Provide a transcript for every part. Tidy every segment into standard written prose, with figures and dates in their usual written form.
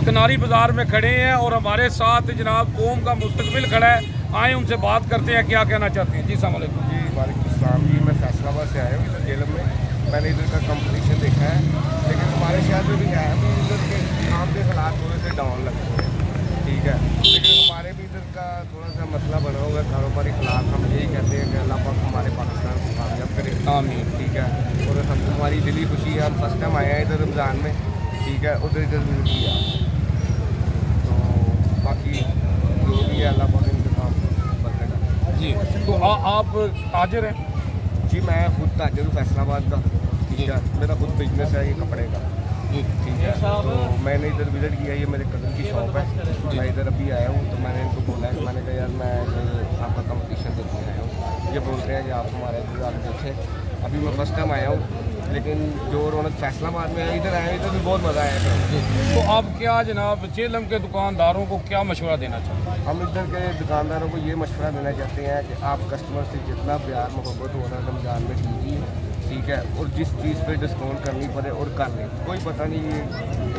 कनारी बाज़ार में खड़े हैं और हमारे साथ जनाब कौम का मुस्तकबिल खड़ा है। आए उनसे बात करते हैं, क्या कहना चाहते हैं। जी अस्सलाम वालेकुम। जी वालेकुम सलाम जी। मैं फैसलाबाद से आया हूँ इधर जेलम में। मैंने इधर का कंपटीशन देखा है, लेकिन हमारे शहर में भी है अभी इधर के काम के हालात थोड़े से डाउन लगते हैं, ठीक है। लेकिन हमारे भी इधर का थोड़ा सा मसला बना हुआ है कारोबारी खिलाफ। हम यही कहते हैं कि अल्लाह पाक हमारे पाकिस्तान को कामयाब करे, आमीन। ठीक है। और हम हमारी दिली खुशी है, हम फर्स्ट टाइम आए हैं इधर रमज़ान में, ठीक है। उधर विजिट किया, तो बाकी जो भी है अल्लाह पाक इनका काम बदलेगा जी। तो आप ताजर हैं? जी मैं खुद ताजर हूँ फैसलाबाद का, ठीक है। मेरा खुद बिजनेस है ये कपड़े का, ठीक है। तो मैंने इधर विजिट किया, ये मेरे कज़न की शॉप है। मैं इधर अभी आया हूँ, तो मैंने इनको बोला है, मैंने कहा यार मैं आपका कंपटीशन देखने आया हूँ। ये बोलते हैं कि आप हमारे इधर देखें। अभी मैं फर्स्ट टाइम आया हूँ, लेकिन जो रौनक फैसलाबाद में है, इधर आया इधर भी बहुत मज़ा आया। तो आप क्या जनाब जेलम के दुकानदारों को क्या मशवरा देना चाहते हैं? हम इधर के दुकानदारों को ये मशवरा देना चाहते हैं कि आप कस्टमर से जितना प्यार मोहब्बत हो रहा है रमज़ान में कीजिए, ठीक है। और जिस चीज़ पे डिस्काउंट करनी पड़े और कर लें। कोई पता नहीं ये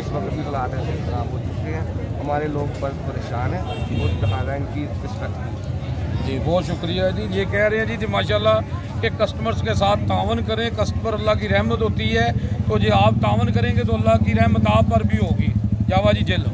इस वक्त भी हालात ऐसे ख़राब हो चुके हैं, हमारे लोग पर परेशान हैं और लिहाजा इनकी रिस्पेक्ट की। जी बहुत शुक्रिया जी। ये कह रहे हैं जी माशाल्लाह कि कस्टमर्स के साथ तावन करें, कस्टमर अल्लाह की रहमत होती है। तो जी आप तावन करेंगे तो अल्लाह की रहमत आप पर भी होगी। जावा जी जेल।